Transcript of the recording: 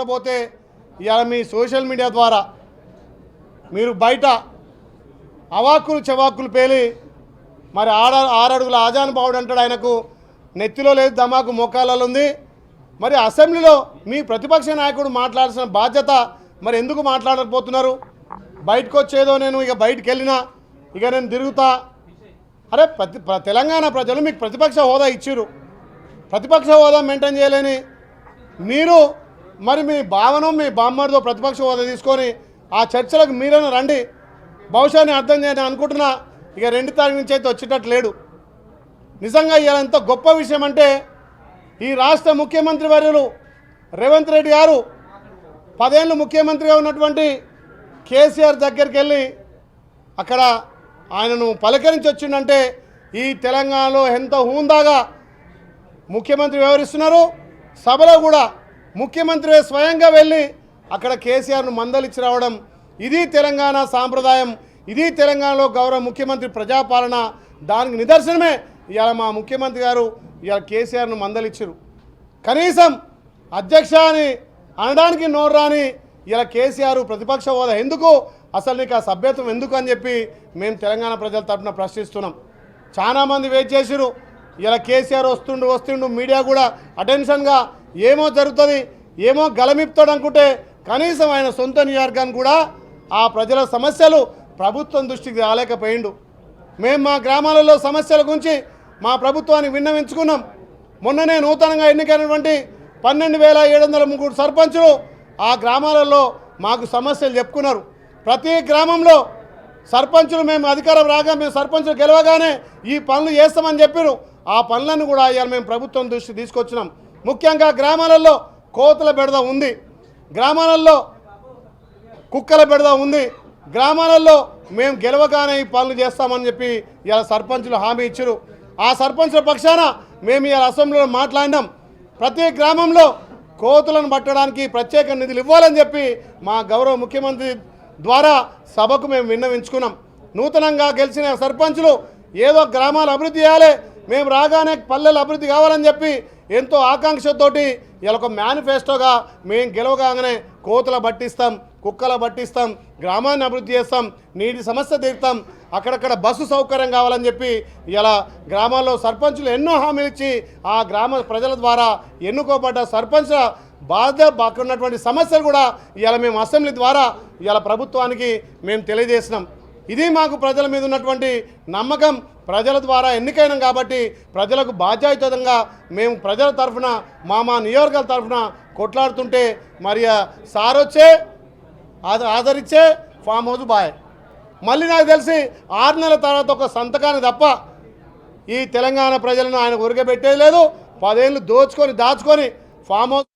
పోతే ఇవాళ మీ social media ద్వారా మీరు బయట అవాక్కులు చవాక్కులు పేలి మరి ఆరడుగుల ఆజానుభావుడు అంటాడు. ఆయనకు నెత్తిలో లేదు, దమాకు మోకాలలో ఉంది. మరి అసెంబ్లీలో మీ ప్రతిపక్ష నాయకుడు మాట్లాడాల్సిన బాధ్యత మరి ఎందుకు మాట్లాడకపోతున్నారు? బయటకు వచ్చేదో నేను ఇక బయటికి వెళ్ళినా ఇక నేను తిరుగుతా. అరే తెలంగాణ ప్రజలు మీకు ప్రతిపక్ష హోదా ఇచ్చిర్రు. ప్రతిపక్ష హోదా మెయింటైన్ చేయలేని మీరు మరి మీ భావన మీ బామ్మడితో ప్రతిపక్ష హోదా తీసుకొని ఆ చర్చలకు మీరైనా రండి. భవిష్యత్తుని అర్థం చేయని అనుకుంటున్నా. ఇక 2 తారీఖు నుంచి అయితే వచ్చేటట్టు లేడు. నిజంగా ఇవాళ ఎంత గొప్ప విషయం అంటే ఈ రాష్ట్ర ముఖ్యమంత్రి వర్యులు రేవంత్ రెడ్డి గారు 10 ఏళ్ళు ముఖ్యమంత్రిగా ఉన్నటువంటి కేసీఆర్ దగ్గరికి వెళ్ళి అక్కడ ఆయనను పలకరించి వచ్చిందంటే ఈ తెలంగాణలో ఎంత హుందాగా ముఖ్యమంత్రి వ్యవహరిస్తున్నారు. సభలో కూడా ముఖ్యమంత్రి స్వయంగా వెళ్ళి అక్కడ కేసీఆర్ను మందలిచ్చి రావడం, ఇది తెలంగాణ సాంప్రదాయం, ఇది తెలంగాణలో గౌరవ ముఖ్యమంత్రి ప్రజాపాలన. దానికి నిదర్శనమే ఇవాళ మా ముఖ్యమంత్రి గారు ఇవాళ కేసీఆర్ను మందలిచ్చారు. కనీసం అధ్యక్ష అని అనడానికి నోర్రాని ఇలా కేసీఆర్ ప్రతిపక్ష హోదా ఎందుకు, అసలు నీకు ఆ సభ్యత్వం ఎందుకు అని చెప్పి మేము తెలంగాణ ప్రజల తరఫున ప్రశ్నిస్తున్నాం. చాలామంది వెయిట్ చేసిరు. ఇలా కేసీఆర్ వస్తుండు మీడియా కూడా అటెన్షన్గా ఏమో జరుగుతుంది, ఏమో గలమిపుతాడు అనుకుంటే కనీసం ఆయన సొంత నియోజకవర్గాన్ని కూడా ఆ ప్రజల సమస్యలు ప్రభుత్వం దృష్టికి రాలేకపోయిండు. మేము మా గ్రామాలలో సమస్యల గురించి మా ప్రభుత్వానికి విన్నవించుకున్నాం. మొన్ననే నూతనంగా ఎన్నికైనటువంటి 12,703 సర్పంచులు ఆ గ్రామాలలో మాకు సమస్యలు చెప్పుకున్నారు. ప్రతి గ్రామంలో సర్పంచులు మేము అధికారం రాగా మేము సర్పంచులు గెలవగానే ఈ పనులు చేస్తామని చెప్పారు. ఆ పనులను కూడా ఇవాళ మేము ప్రభుత్వం దృష్టి తీసుకొచ్చినాం. ముఖ్యంగా గ్రామాలలో కోతుల బెడద ఉంది, గ్రామాలలో కుక్కల బెడద ఉంది. గ్రామాలలో మేము గెలవగానే ఈ పనులు చేస్తామని చెప్పి ఇలా సర్పంచులు హామీ ఇచ్చారు. ఆ సర్పంచుల పక్షాన మేము ఇలా అసెంబ్లీలో మాట్లాడినాం. ప్రతి గ్రామంలో కోతులను పట్టడానికి ప్రత్యేక నిధులు ఇవ్వాలని చెప్పి మా గౌరవ ముఖ్యమంత్రి ద్వారా సభకు మేము విన్నవించుకున్నాం. నూతనంగా గెలిచిన సర్పంచులు ఏదో గ్రామాలు అభివృద్ధి చేయాలి, మేము రాగానే పల్లెలు అభివృద్ధి కావాలని చెప్పి ఎంతో ఆకాంక్షతోటి ఇలా ఒక మేనిఫెస్టోగా మేము గెలవగానే కోతుల పట్టిస్తాం, కుక్కల పట్టిస్తాం, గ్రామాన్ని అభివృద్ధి చేస్తాం, నీటి సమస్య తీరుతాం, అక్కడక్కడ బస్సు సౌకర్యం కావాలని చెప్పి ఇలా గ్రామాల్లో సర్పంచులు ఎన్నో హామీలు ఇచ్చి ఆ గ్రామ ప్రజల ద్వారా ఎన్నుకోబడ్డ సర్పంచ్ల బాధ ఉన్నటువంటి సమస్యలు కూడా ఇలా మేము అసెంబ్లీ ద్వారా ఇలా ప్రభుత్వానికి మేము తెలియజేసినాం. ఇది మాకు ప్రజల మీద ఉన్నటువంటి నమ్మకం. ప్రజల ద్వారా ఎన్నికైనాం కాబట్టి ప్రజలకు బాధ్యతాయుతంగా మేము ప్రజల తరఫున మా నియోజకవర్గాల తరఫున కొట్లాడుతుంటే మరి సార్ వచ్చే ఆదరించే ఫామ్ హౌస్ బాయ్. మళ్ళీ నాకు తెలిసి 6 నెలల తర్వాత ఒక సంతకాన్ని తప్ప ఈ తెలంగాణ ప్రజలను ఆయన ఉరగబెట్టేది లేదు. 10 ఏళ్ళు దాచుకొని ఫామ్ హౌస్